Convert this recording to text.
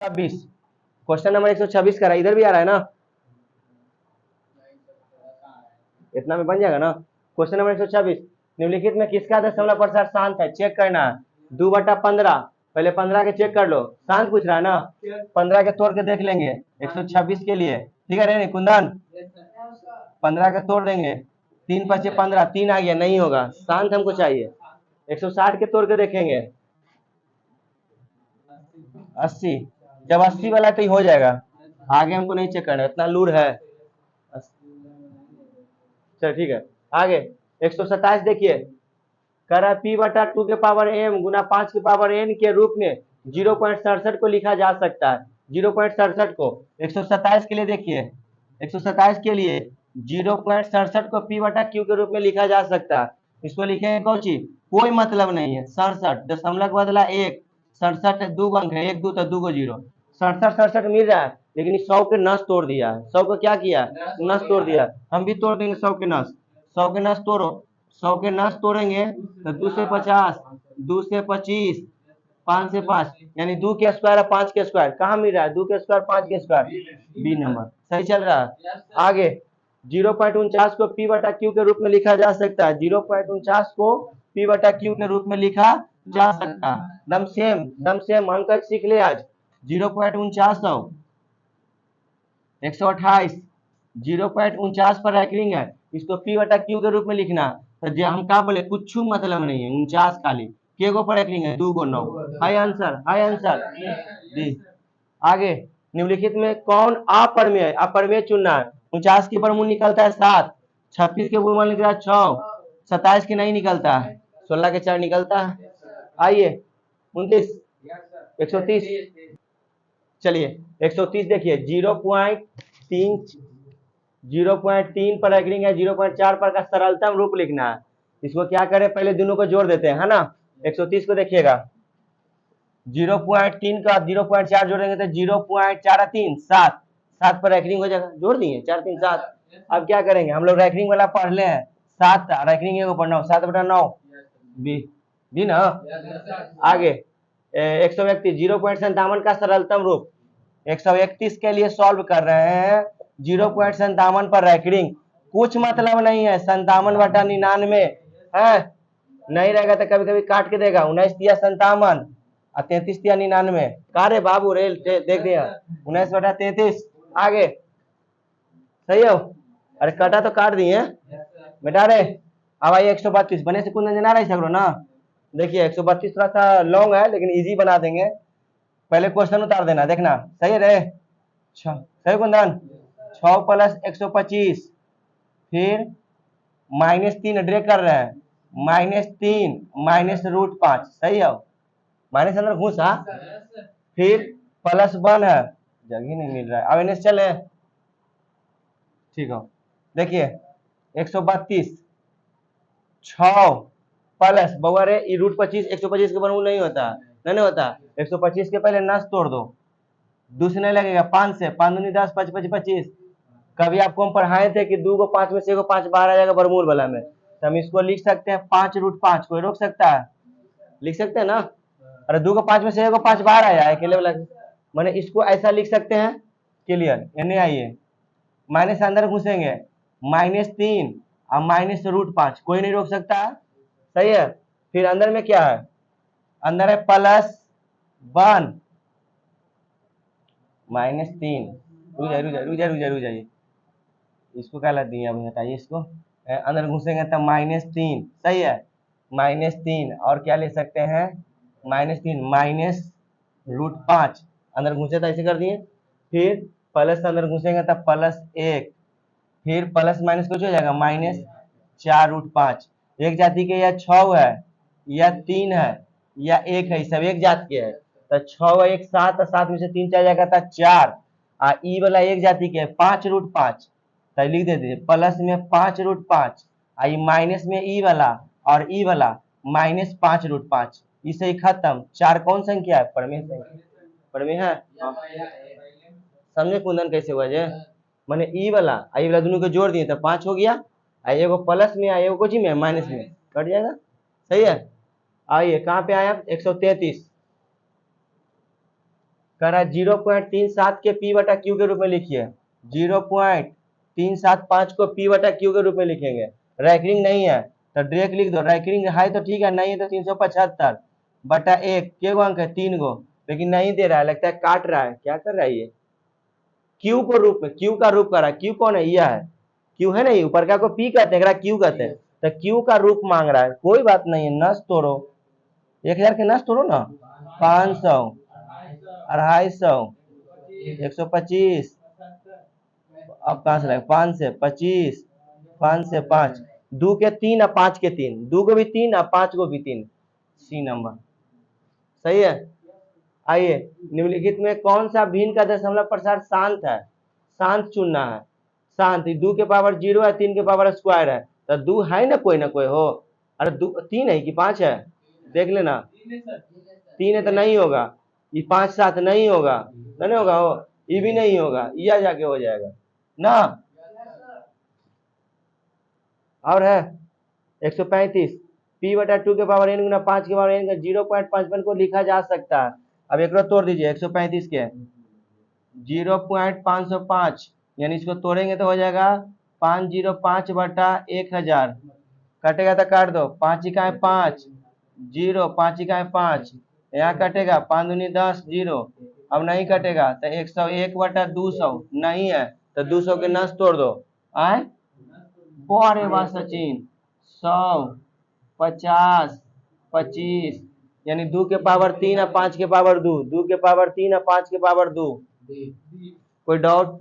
126, question number 126 करा, इधर भी आ रहा है ना, इतना में बन जाएगा ना। क्वेश्चन नंबर 126, निम्नलिखित में किसका दशमलव प्रतिशत शांत है, चेक करना है। 2/15, पहले 15 के चेक कर लो, शांत पूछ रहा है ना, 15 के तोड़ के देख लेंगे 126 के लिए, ठीक है रे कुंदन, 15 के तोड़ देंगे, 3×5=15, 3 आ गया, नहीं होगा, शांत हमको चाहिए। 160 के तोड़ के देखेंगे, 80, जब 80 वाला तो ही हो जाएगा, आगे हमको नहीं चेक करना, इतना लूर है। चल ठीक है, आगे 127 देखिए, कह रहा है p/2 के पावर m गुना 5 के पावर n के रूप में 0.67 को लिखा जा सकता है। 0.67 को 127 के लिए देखिए, 127 के लिए 0.67 को p/q के रूप में लिखा जा सकता है। इसको लिखेंगे कौन सी, कोई मतलब नहीं है, 67 दशमलव का बदला 1, 67 2 अंक है, 1 2 तो 2 को 0, 67 मिल रहा है, लेकिन इस 100 के नस तोड़ दिया है, 100 को क्या किया, नस तोड़ दिया। हम भी तोड़ देंगे 100 के नस, 100 के नस तोड़ो, 100 के नस तोड़ेंगे तो 2 से 50, 2 से 25, 5 से 5, यानी 2 के स्क्वायर और 5 के स्क्वायर, कहाँ मिल रहा है, 2 के स्क्वायर 5 के स्क्वायर, बी नंबर सही चल रहा है। आगे 0.49 को p/q के रूप में लिखा जा सकता है, 0.49 को p/q के रूप में लिखा जा सकता है, दम सेम अंक सीख ले आज। 0.49 128, 0.49 पर रैंकिंग है, इसको p/q के रूप में लिखना, तो जो हम क्या बोले, कुछ मतलब नहीं है, 49 खाली, के गो पर रैंकिंग है, 2 गो 9, हाई आंसर डी। आगे निम्नलिखित में कौन अपरिमेय है, अपरिमेय चुनना है। 49 के वर्गमूल निकलता है 7, 26 के वर्गमूल निकला 6, 27 के नहीं निकलता है, 16 के 4 निकलता है। आइए 29, 130, चलिए 130 देखिए, 0.3 पर एग्रीग है, 0.4 पर का सरलतम रूप लिखना है। इसको क्या करें, पहले दोनों को जोड़ देते हैं, है ना। 130 को देखिएगा, 0.3 का 0.4 जोड़ेंगे तो 0.4×3 7, 7 पर रैंकिंग हो जाएगा, जोड़ दिए 4 3 7। अब क्या करेंगे, हम लोग रैंकिंग वाला पढ़ ले हैं, 7 रैंकिंग को पढ़ना, 7/9 बी ना। आगे 131, 0.57 का सरलतम रूप, 131 के लिए सॉल्व कर रहे हैं, 0.57 पर रैंकिंग, कुछ मतलब नहीं है, 57/99 है, नहीं रहेगा तो कभी कभी काट के देगा, 19 तिया 57 और 33 तिया 99, कहा रे बाबू रेल देख दिया, 19/33। आगे सही हो, अरे कटा तो काट दिए बेटा रे। अब आइए 132, बने से कुछ जना रही सको ना, देखिए 132 थोड़ा सा लॉन्ग है लेकिन इजी बना देंगे, पहले क्वेश्चन उतार देना, देखना सही है रे, सही कुंदन, 6 + 125, फिर -3 ड्रे कर रहे हैं, -3 -√5, सही है, माइनस अंदर घुसा, फिर +1 है, जगह नहीं मिल रहा है, अब इन्हें चले, ठीक हो, देखिए 132 6 प्लस बउआ रे √25, 125 के वर्गमूल नहीं होता, नहीं होता, 125 के पहले नस तोड़ दो, दूसरे नहीं लगेगा, 5 से 5 दूनी 10, 5 5 25। कभी आपको हम पढ़ाए थे कि 2 को 5 में से 1 को 5 बाहर आ जाएगा वर्गमूल वाला में, तो हम इसको लिख सकते हैं 5√5, कोई रोक सकता है, लिख सकते हैं ना। अरे 2 को 5 में से 1 को 5 बाहर आया अकेले वाला, मैंने इसको ऐसा लिख सकते हैं, क्लियर, यानी आइए माइनस अंदर घुसेंगे, -3 और -√5, कोई नहीं रोक सकता है, सही है। फिर अंदर में क्या है, अंदर है +1 -3, रुक जाइए, इसको क्या लग दिया, बताइए इसको, अंदर घुसेंगे तब -3, सही है, -3 और क्या ले सकते हैं, -3 -√5, अंदर घुसे तो ऐसे कर दिए, फिर प्लस अंदर घुसेंगे तब +1, फिर प्लस माइनस कुछ हो जाएगा, -4√5, एक जाति के या 6 है या 3 है या 1 है, सब एक जाति के है, तो 6 1 7, 7 में से 3 चला जाएगा तो 4, और ई वाला एक जाति के 5√5, तो लिख देते प्लस में 5√5, आई माइनस में ई वाला और ई वाला -5√5, इसे ही खत्म। 4 कौन संख्या है, परमेय संख्या, परमेय है, समझे कुंदन कैसे हुआ जे, मैंने ई वाला दोनों को जोड़ दिए तो 5 हो गया, एगो प्लस में एगो कुछ में माइनस में कट जाएगा, सही है। आइए कहाँ पे आया, 133, कह रहा है 0.37 के पी बटा क्यू के रूप में लिखिए। 0.375 को पी बटा क्यू के रूप में लिखेंगे। रैंकिंग नहीं है तो डायरेक्ट लिख दो, रैंकिंग है तो ठीक है, नहीं है तो 375 बटा 1 के गो अंक है 3 गो, लेकिन नहीं दे रहा है, लगता है काट रहा है। क्या कर रहा है ये? क्यू को रूप में, क्यू का रूप कर रहा है। क्यू कौन है? यह है क्यू है नहीं, ऊपर का को पी कहते हैं, क्यू कहते हैं, तो क्यू का रूप मांग रहा है। कोई बात नहीं है, नस तोड़ो, 1000 के नस तोड़ो ना, 500, 250, 125, अब कहां से लाए? 5 से 25, 5 से 5, 2 के 3 और 5 के 3, 2 को भी 3 और 5 को भी 3, सी नंबर सही है। आइए, निम्नलिखित में कौन सा भिन्न का दशमलव प्रसार शांत है? शांत चुनना है। शांत 2 के पावर 0 है, 3 के पावर स्क्वायर है, तो 2 है ना कोई हो। अरे 3 है कि 5 है? देख लेना, 3 है तो नहीं होगा, ये 5 7 नहीं होगा, नहीं होगा हो, ये भी नहीं होगा, यह जाके हो जाएगा ना। और है 135 पी बटा 2 के पावर n गुना 5 के पावर n का 0.55 को लिखा जा सकता है। अब एक तोड़ दीजिए 135 के 0.505, यानी इसको तोड़ेंगे तो हो जाएगा 505 बटा 1000, कटेगा तो काट दो, 5 इकाई 5, 0, 5 इकाई 5, यहाँ कटेगा 5 दूनी 10, 0, अब नहीं कटेगा तो 101 बटा 200, नहीं है तो 200 के नस तोड़ दो। आए अरे वाह सचिन, 100, 50, 25, यानी 2 के पावर 3 और 5 के पावर 2, 2 के पावर 3 और 5 के पावर 2। कोई डाउट?